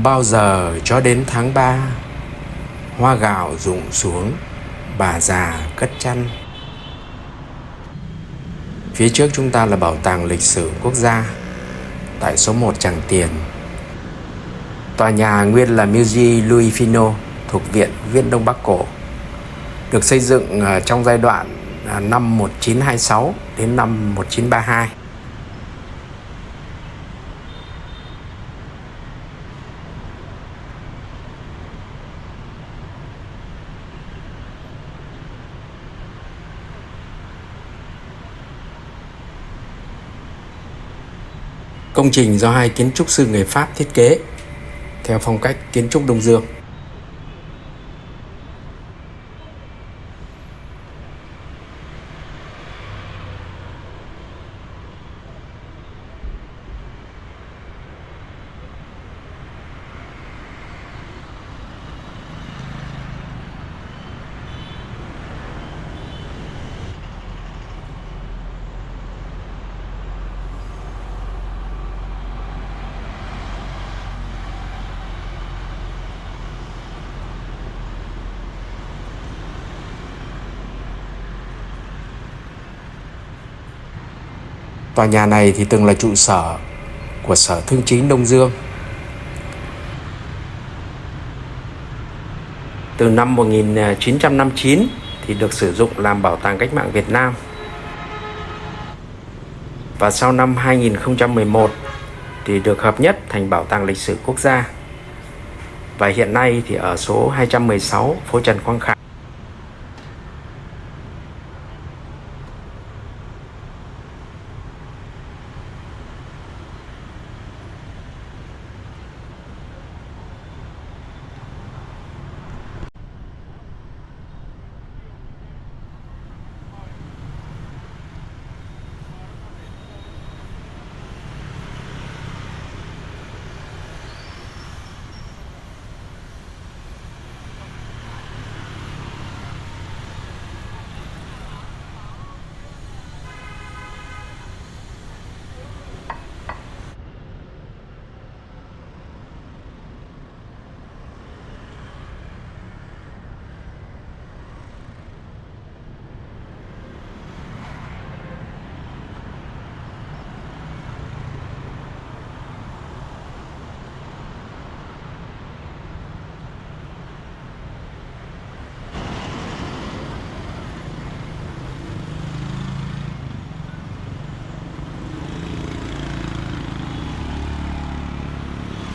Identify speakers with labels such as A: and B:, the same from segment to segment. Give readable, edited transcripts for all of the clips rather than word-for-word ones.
A: Bao giờ cho đến tháng 3, hoa gạo rụng xuống, bà già cất chăn. Phía trước chúng ta là Bảo tàng Lịch sử Quốc gia tại số 1 Tràng Tiền. Tòa nhà nguyên là Musée Louis Finot thuộc Viện Viễn Đông Bắc Cổ, được xây dựng trong giai đoạn năm 1926 đến năm 1932. Công trình do hai kiến trúc sư người Pháp thiết kế theo phong cách kiến trúc Đông Dương. Tòa nhà này thì từng là trụ sở của Sở Thương chính Đông Dương. Từ năm 1959 thì được sử dụng làm Bảo tàng Cách mạng Việt Nam. Và sau năm 2011 thì được hợp nhất thành Bảo tàng Lịch sử Quốc gia. Và hiện nay thì ở số 216 phố Trần Quang Khải.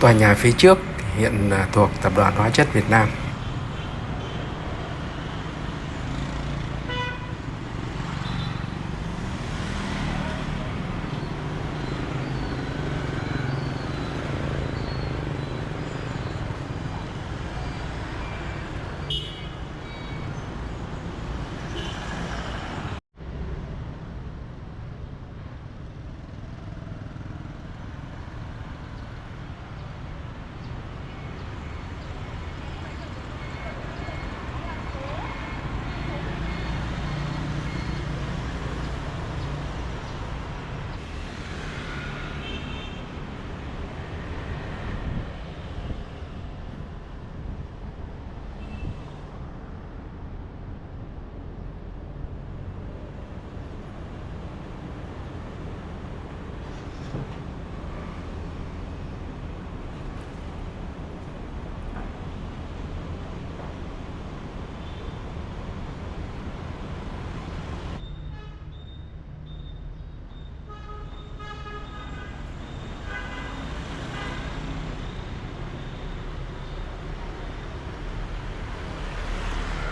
A: Tòa nhà phía trước hiện thuộc Tập đoàn Hóa chất Việt Nam.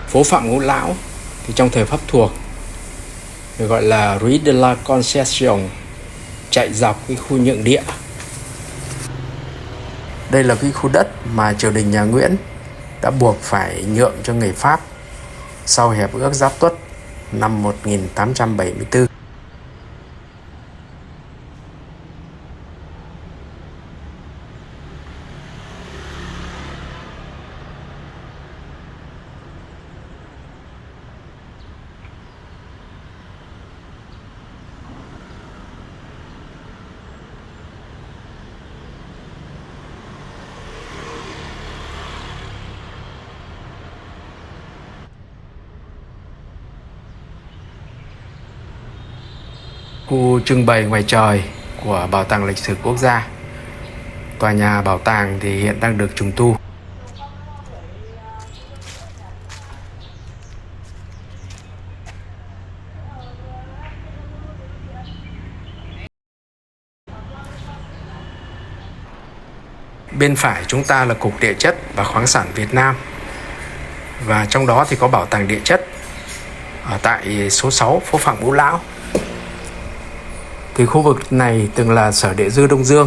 A: Phố Phạm Ngũ Lão thì trong thời Pháp thuộc được gọi là Rue de la Concession, chạy dọc cái khu nhượng địa. Đây là cái khu đất mà triều đình nhà Nguyễn đã buộc phải nhượng cho người Pháp sau Hiệp ước Giáp Tuất năm 1874. Khu trưng bày ngoài trời của Bảo tàng Lịch sử Quốc gia. Tòa nhà bảo tàng thì hiện đang được trùng tu. Bên phải chúng ta là Cục Địa chất và Khoáng sản Việt Nam. Và trong đó thì có Bảo tàng Địa chất ở tại số 6 phố Phạm Ngũ Lão. Thì khu vực này từng là Sở Địa dư Đông Dương.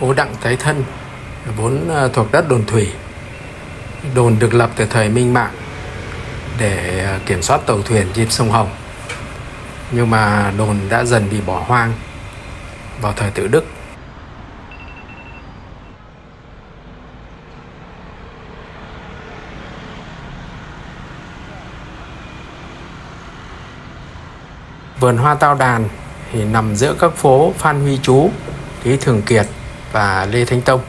A: Phố Đặng Thái Thân vốn thuộc đất đồn thủy. Đồn được lập từ thời Minh Mạng để kiểm soát tàu thuyền trên sông Hồng. Nhưng mà đồn đã dần bị bỏ hoang vào thời Tự Đức. Vườn hoa Tao Đàn thì nằm giữa các phố Phan Huy Chú, Lý Thường Kiệt và Lê Thánh Tông.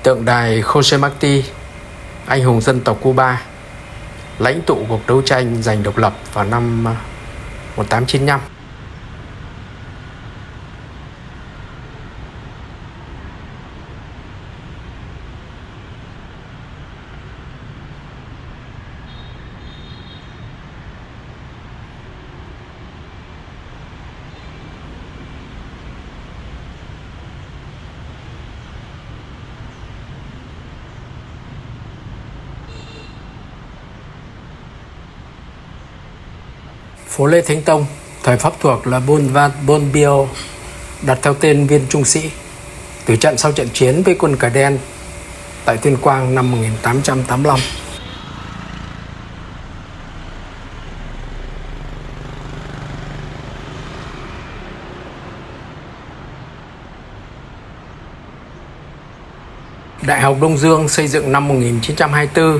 A: Tượng đài Jose Marti, anh hùng dân tộc Cuba, lãnh tụ cuộc đấu tranh giành độc lập vào năm 1895. Phố Lê Thánh Tông, thời Pháp thuộc là Bon Biao, đặt theo tên viên trung sĩ, tử trận sau trận chiến với quân Cờ Đen tại Tuyên Quang năm 1885. Đại học Đông Dương xây dựng năm 1924.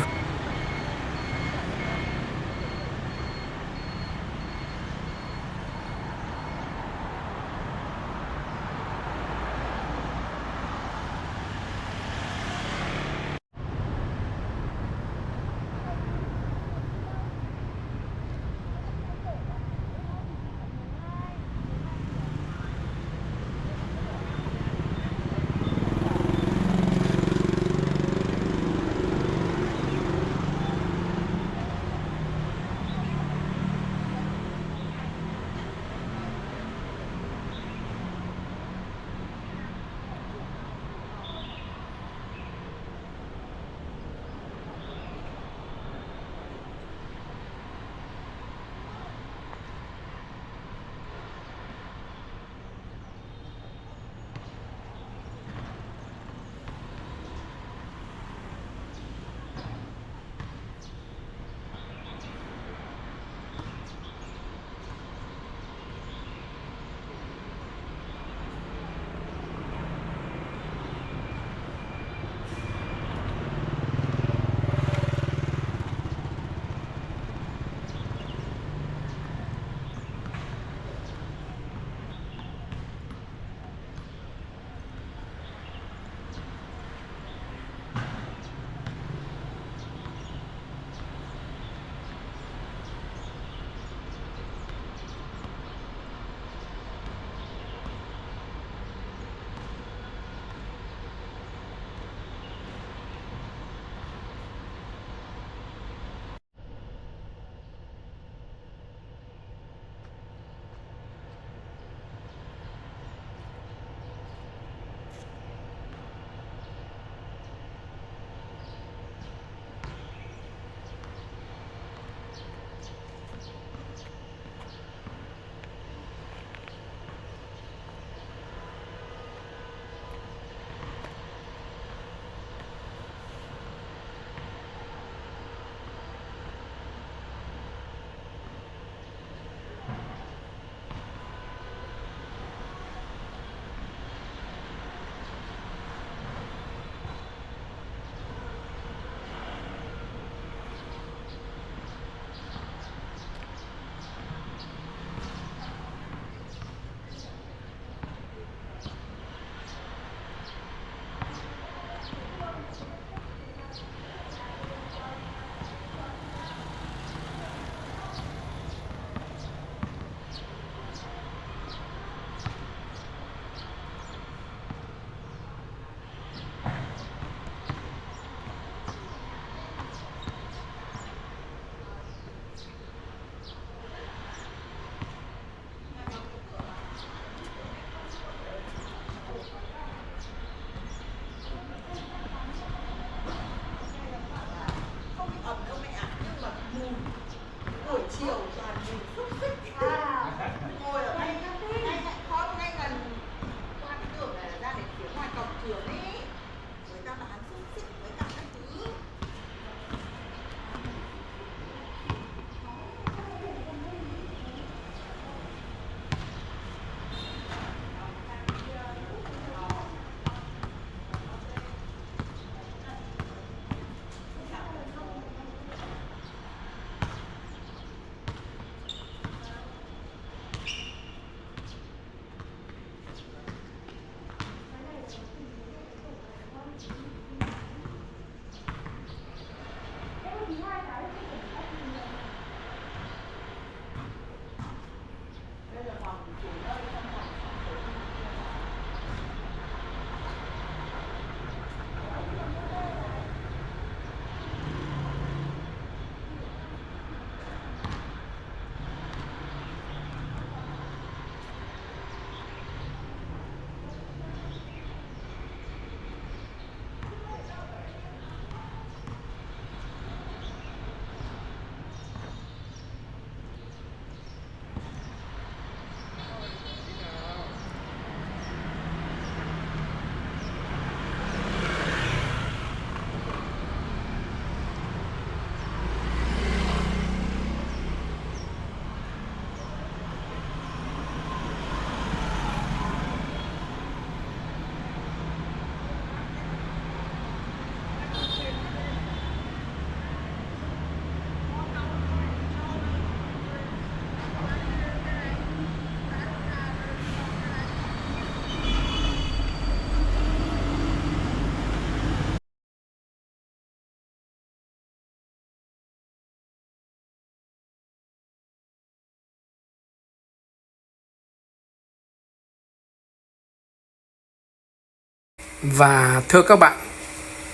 B: Và thưa các bạn,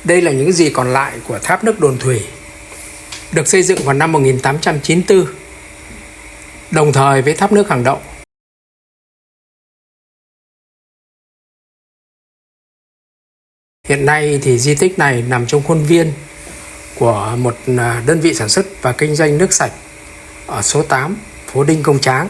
B: đây là những gì còn lại của tháp nước Đồn Thủy, được xây dựng vào năm 1894, đồng thời với tháp nước Hàng Đậu. Hiện nay thì di tích này nằm trong khuôn viên của một đơn vị sản xuất và kinh doanh nước sạch ở số 8, phố Đinh Công Tráng.